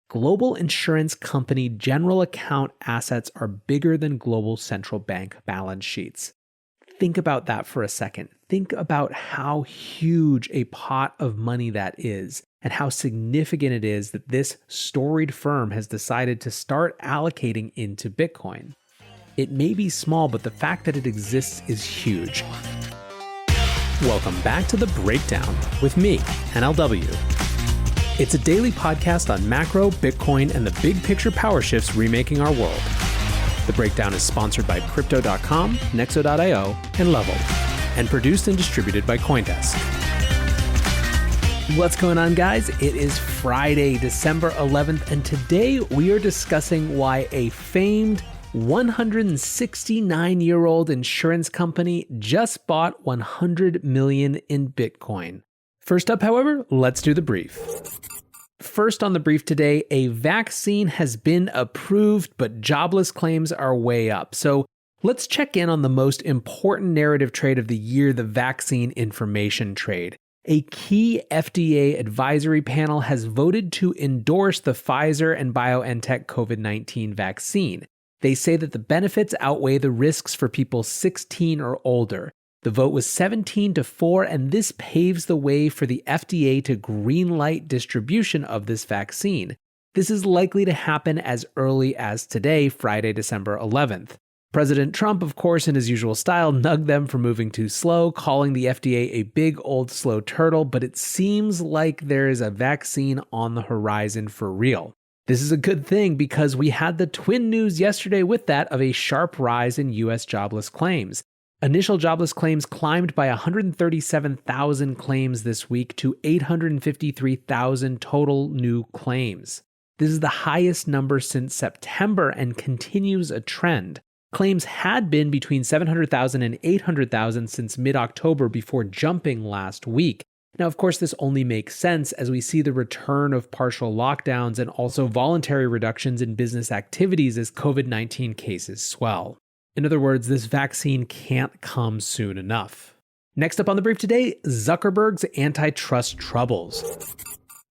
global insurance company general account assets are bigger than global central bank balance sheets. Think about that for a second. Think about how huge a pot of money that is and how significant it is that this storied firm has decided to start allocating into Bitcoin. It may be small, but the fact that it exists is huge. Welcome back to The Breakdown with me, NLW. It's a daily podcast on macro, Bitcoin, and the big picture power shifts remaking our world. The Breakdown is sponsored by Crypto.com, Nexo.io, and Level, and produced and distributed by CoinDesk. What's going on, guys? It is Friday, December 11th, and today we are discussing why a famed 169-year-old insurance company just bought 100 million in Bitcoin. First up, however, let's do the brief. First on the brief today, a vaccine has been approved, but jobless claims are way up. So let's check in on the most important narrative trade of the year, the vaccine information trade. A key FDA advisory panel has voted to endorse the Pfizer and BioNTech COVID-19 vaccine. They say that the benefits outweigh the risks for people 16 or older. The vote was 17-4, and this paves the way for the FDA to greenlight distribution of this vaccine. This is likely to happen as early as today, Friday, December 11th. President Trump, of course, in his usual style, nugged them for moving too slow, calling the FDA a big old slow turtle, but it seems like there is a vaccine on the horizon for real. This is a good thing because we had the twin news yesterday with that of a sharp rise in U.S. jobless claims. Initial jobless claims climbed by 137,000 claims this week to 853,000 total new claims. This is the highest number since September and continues a trend. Claims had been between 700,000 and 800,000 since mid-October before jumping last week. Now, of course, this only makes sense as we see the return of partial lockdowns and also voluntary reductions in business activities as COVID-19 cases swell. In other words, this vaccine can't come soon enough. Next up on the brief today, Zuckerberg's antitrust troubles.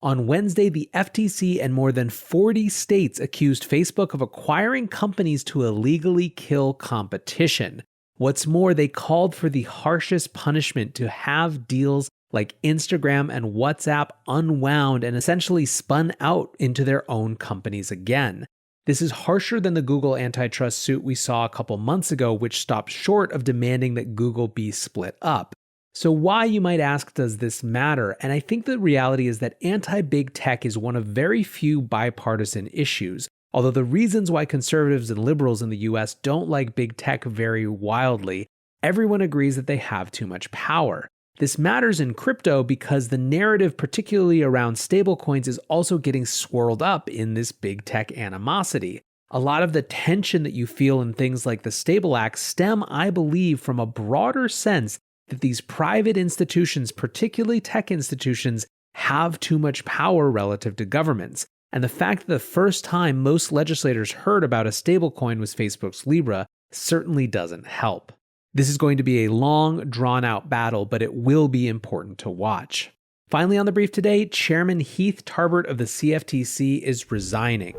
On Wednesday, the FTC and more than 40 states accused Facebook of acquiring companies to illegally kill competition. What's more, they called for the harshest punishment to have deals like Instagram and WhatsApp unwound and essentially spun out into their own companies again. This is harsher than the Google antitrust suit we saw a couple months ago, which stopped short of demanding that Google be split up. So why, you might ask, does this matter? And I think the reality is that anti-big tech is one of very few bipartisan issues, although the reasons why conservatives and liberals in the US don't like big tech vary wildly. Everyone agrees that they have too much power. This matters in crypto because the narrative, particularly around stablecoins, is also getting swirled up in this big tech animosity. A lot of the tension that you feel in things like the Stable Act stem, I believe, from a broader sense that these private institutions, particularly tech institutions, have too much power relative to governments. And the fact that the first time most legislators heard about a stablecoin was Facebook's Libra certainly doesn't help. This is going to be a long, drawn-out battle, but it will be important to watch. Finally on the brief today, Chairman Heath Tarbert of the CFTC is resigning.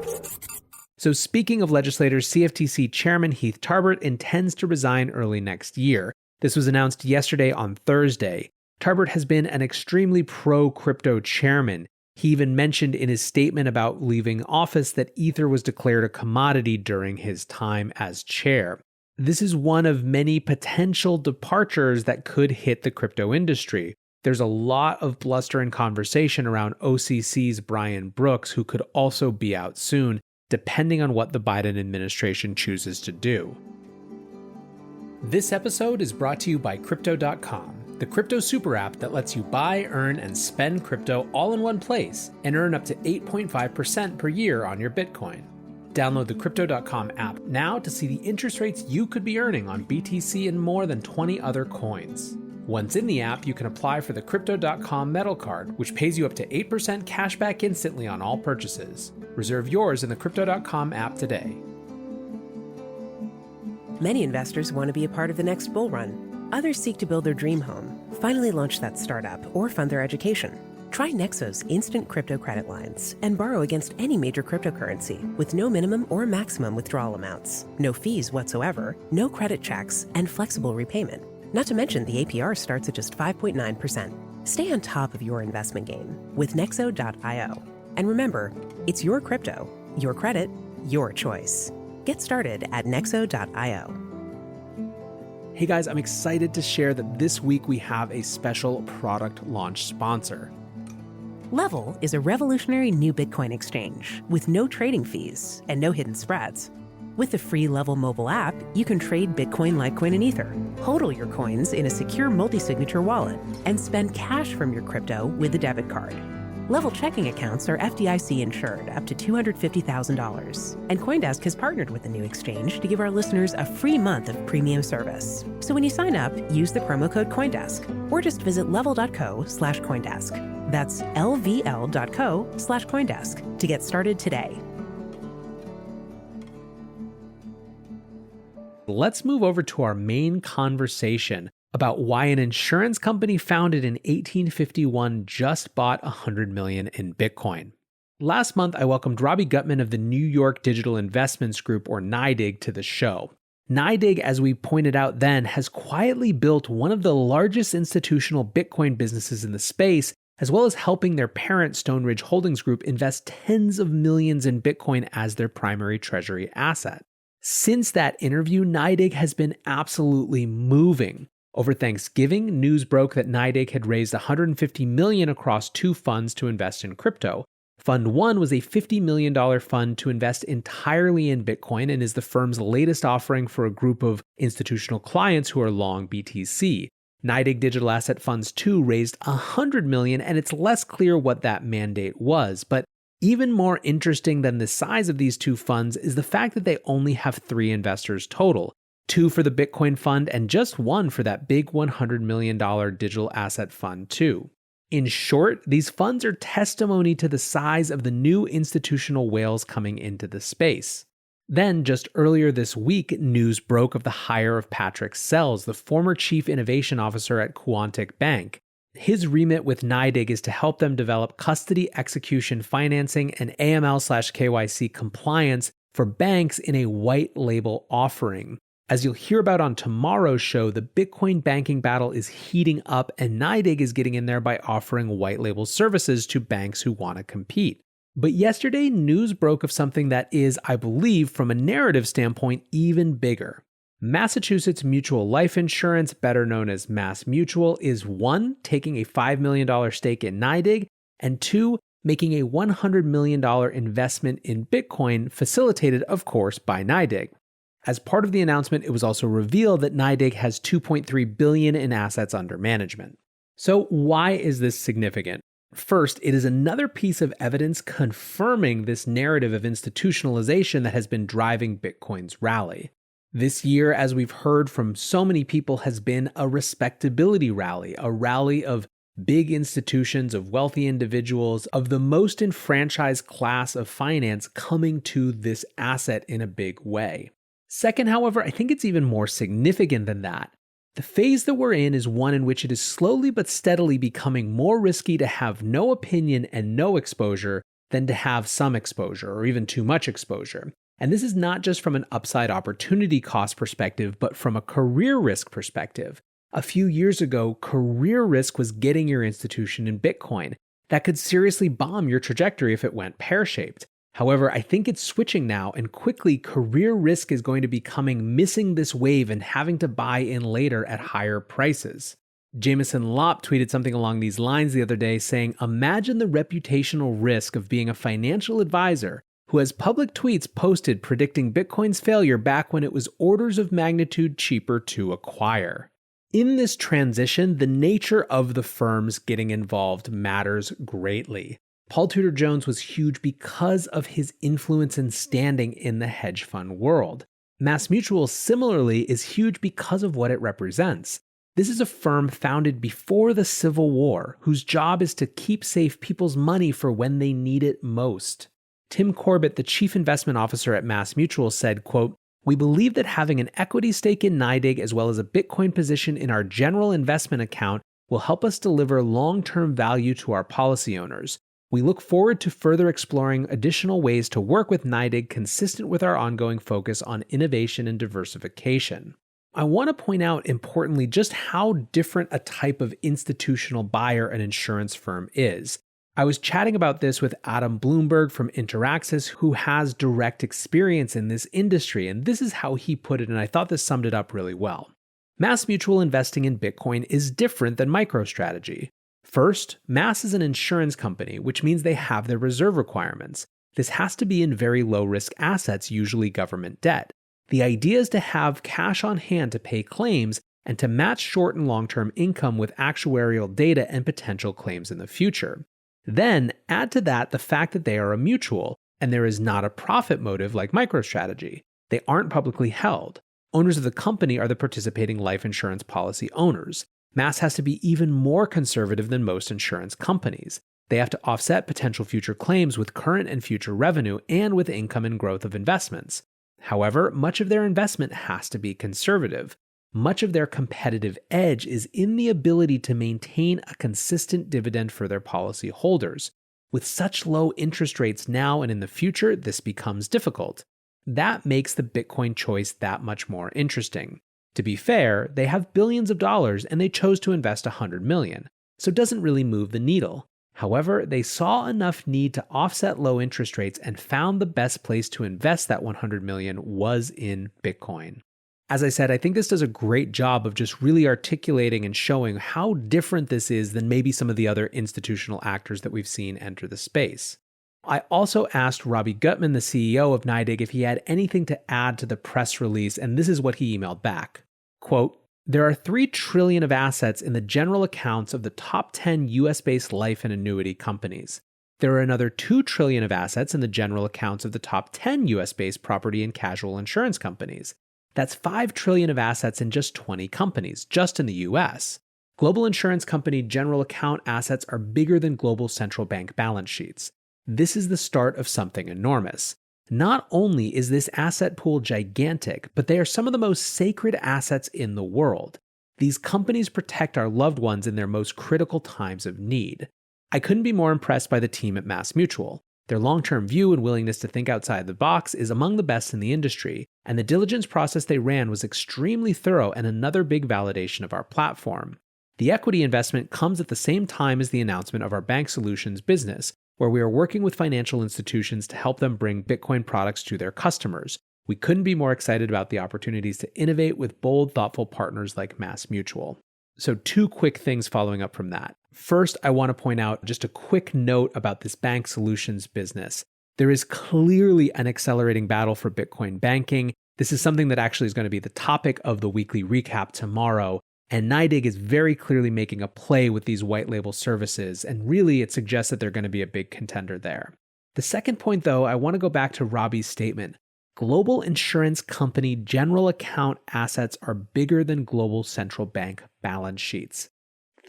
So speaking of legislators, CFTC Chairman Heath Tarbert intends to resign early next year. This was announced yesterday on Thursday. Tarbert has been an extremely pro-crypto chairman. He even mentioned in his statement about leaving office that Ether was declared a commodity during his time as chair. This is one of many potential departures that could hit the crypto industry. There's a lot of bluster and conversation around OCC's Brian Brooks, who could also be out soon, depending on what the Biden administration chooses to do. This episode is brought to you by Crypto.com, the crypto super app that lets you buy, earn, and spend crypto all in one place and earn up to 8.5% per year on your Bitcoin. Download the Crypto.com app now to see the interest rates you could be earning on BTC and more than 20 other coins. Once in the app, you can apply for the Crypto.com Metal Card, which pays you up to 8% cash back instantly on all purchases. Reserve yours in the Crypto.com app today. Many investors want to be a part of the next bull run. Others seek to build their dream home, finally launch that startup, or fund their education. Try Nexo's instant crypto credit lines and borrow against any major cryptocurrency with no minimum or maximum withdrawal amounts, no fees whatsoever, no credit checks, and flexible repayment. Not to mention the APR starts at just 5.9%. Stay on top of your investment game with Nexo.io. And remember, it's your crypto, your credit, your choice. Get started at Nexo.io. Hey guys, I'm excited to share that this week we have a special product launch sponsor. Level is a revolutionary new Bitcoin exchange with no trading fees and no hidden spreads. With the free Level mobile app, you can trade Bitcoin, Litecoin, and Ether, hodl your coins in a secure multi-signature wallet, and spend cash from your crypto with a debit card. Level checking accounts are FDIC insured up to $250,000. And CoinDesk has partnered with the new exchange to give our listeners a free month of premium service. So when you sign up, use the promo code CoinDesk or just visit level.co/CoinDesk. That's lvl.co/CoinDesk to get started today. Let's move over to our main conversation about why an insurance company founded in 1851 just bought $100 million in Bitcoin. Last month, I welcomed Robbie Gutman of the New York Digital Investments Group, or Nydig, to the show. Nydig, as we pointed out then, has quietly built one of the largest institutional Bitcoin businesses in the space, as well as helping their parent Stone Ridge Holdings Group invest tens of millions in Bitcoin as their primary treasury asset. Since that interview, Nydig has been absolutely moving. Over Thanksgiving, news broke that Nydig had raised $150 million across two funds to invest in crypto. Fund 1 was a $50 million fund to invest entirely in Bitcoin and is the firm's latest offering for a group of institutional clients who are long BTC. Nydig Digital Asset Funds 2 raised $100 million, and it's less clear what that mandate was. But even more interesting than the size of these two funds is the fact that they only have 3 investors total. 2 for the Bitcoin fund and just 1 for that big $100 million Digital Asset Fund 2. In short, these funds are testimony to the size of the new institutional whales coming into the space. Then, just earlier this week, news broke of the hire of Patrick Sells, the former chief innovation officer at Quantic Bank. His remit with Nydig is to help them develop custody execution financing and AML/KYC compliance for banks in a white label offering. As you'll hear about on tomorrow's show, the Bitcoin banking battle is heating up, and Nydig is getting in there by offering white label services to banks who want to compete. But yesterday, news broke of something that is, I believe, from a narrative standpoint, even bigger. Massachusetts Mutual Life Insurance, better known as MassMutual, is 1, taking a $5 million stake in Nydig, and 2, making a $100 million investment in Bitcoin, facilitated, of course, by Nydig. As part of the announcement, it was also revealed that Nydig has $2.3 billion in assets under management. So why is this significant? First, it is another piece of evidence confirming this narrative of institutionalization that has been driving Bitcoin's rally. This year, as we've heard from so many people, has been a respectability rally, a rally of big institutions, of wealthy individuals, of the most enfranchised class of finance coming to this asset in a big way. Second, however, I think it's even more significant than that. The phase that we're in is one in which it is slowly but steadily becoming more risky to have no opinion and no exposure than to have some exposure or even too much exposure. And this is not just from an upside opportunity cost perspective, but from a career risk perspective. A few years ago, career risk was getting your institution in Bitcoin. That could seriously bomb your trajectory if it went pear-shaped. However, I think it's switching now, and quickly career risk is going to be missing this wave and having to buy in later at higher prices. Jameson Lopp tweeted something along these lines the other day saying, "Imagine the reputational risk of being a financial advisor who has public tweets posted predicting Bitcoin's failure back when it was orders of magnitude cheaper to acquire." In this transition, the nature of the firms getting involved matters greatly. Paul Tudor Jones was huge because of his influence and standing in the hedge fund world. MassMutual similarly is huge because of what it represents. This is a firm founded before the Civil War, whose job is to keep safe people's money for when they need it most. Tim Corbett, the chief investment officer at MassMutual, said, quote, "We believe that having an equity stake in Nydig as well as a Bitcoin position in our general investment account will help us deliver long-term value to our policy owners. We look forward to further exploring additional ways to work with Nydig consistent with our ongoing focus on innovation and diversification. I want to point out importantly just how different a type of institutional buyer an insurance firm is. I was chatting about this with Adam Bloomberg from Interaxis, who has direct experience in this industry, and this is how he put it, and I thought this summed it up really well. MassMutual investing in Bitcoin is different than MicroStrategy. First, Mass is an insurance company, which means they have their reserve requirements. This has to be in very low-risk assets, usually government debt. The idea is to have cash on hand to pay claims and to match short and long-term income with actuarial data and potential claims in the future. Then, add to that the fact that they are a mutual, and there is not a profit motive like MicroStrategy. They aren't publicly held. Owners of the company are the participating life insurance policy owners. Mass has to be even more conservative than most insurance companies. They have to offset potential future claims with current and future revenue and with income and growth of investments. However, much of their investment has to be conservative. Much of their competitive edge is in the ability to maintain a consistent dividend for their policy holders. With such low interest rates now and in the future, this becomes difficult. That makes the Bitcoin choice that much more interesting. To be fair, they have billions of dollars and they chose to invest $100 million, so it doesn't really move the needle. However, they saw enough need to offset low interest rates and found the best place to invest that $100 million was in Bitcoin. As I said, I think this does a great job of just really articulating and showing how different this is than maybe some of the other institutional actors that we've seen enter the space. I also asked Robbie Gutman, the CEO of Nydig, if he had anything to add to the press release, and this is what he emailed back. Quote, "There are $3 trillion of assets in the general accounts of the top 10 US-based life and annuity companies. There are another $2 trillion of assets in the general accounts of the top 10 US-based property and casual insurance companies. That's $5 trillion of assets in just 20 companies, just in the US. Global insurance company general account assets are bigger than global central bank balance sheets. This is the start of something enormous. Not only is this asset pool gigantic, but they are some of the most sacred assets in the world. These companies protect our loved ones in their most critical times of need. I couldn't be more impressed by the team at MassMutual. Their long-term view and willingness to think outside the box is among the best in the industry, and the diligence process they ran was extremely thorough and another big validation of our platform. The equity investment comes at the same time as the announcement of our bank solutions business, where we are working with financial institutions to help them bring Bitcoin products to their customers. We couldn't be more excited about the opportunities to innovate with bold, thoughtful partners like MassMutual. So 2 quick things following up from that. First, I want to point out just a quick note about this bank solutions business. There is clearly an accelerating battle for Bitcoin banking. This is something that actually is going to be the topic of the weekly recap tomorrow. And Nydig is very clearly making a play with these white label services, and really it suggests that they're going to be a big contender there. The second point, though, I want to go back to Robbie's statement. Global insurance company general account assets are bigger than global central bank balance sheets.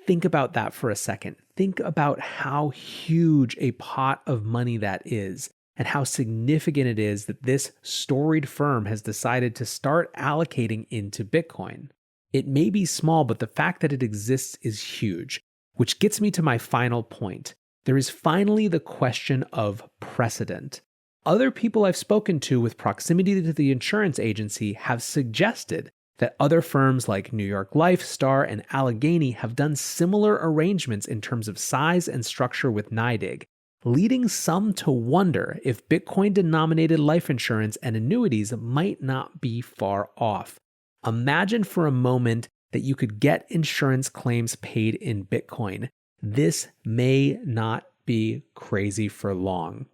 Think about that for a second. Think about how huge a pot of money that is, and how significant it is that this storied firm has decided to start allocating into Bitcoin. It may be small, but the fact that it exists is huge, which gets me to my final point. There is finally the question of precedent. Other people I've spoken to with proximity to the insurance agency have suggested that other firms like New York Life, Star, and Allegheny have done similar arrangements in terms of size and structure with Nydig, leading some to wonder if Bitcoin-denominated life insurance and annuities might not be far off. Imagine for a moment that you could get insurance claims paid in Bitcoin. This may not be crazy for long.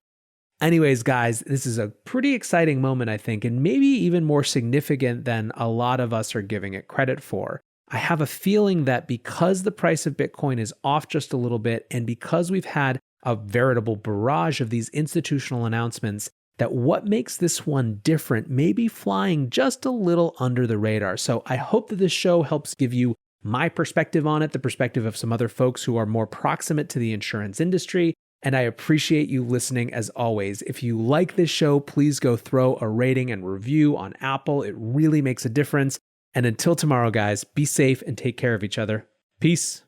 Anyways, guys, this is a pretty exciting moment, I think, and maybe even more significant than a lot of us are giving it credit for. I have a feeling that because the price of Bitcoin is off just a little bit, and because we've had a veritable barrage of these institutional announcements, that what makes this one different may be flying just a little under the radar. So I hope that this show helps give you my perspective on it, the perspective of some other folks who are more proximate to the insurance industry, and I appreciate you listening as always. If you like this show, please go throw a rating and review on Apple. It really makes a difference. And until tomorrow, guys, be safe and take care of each other. Peace.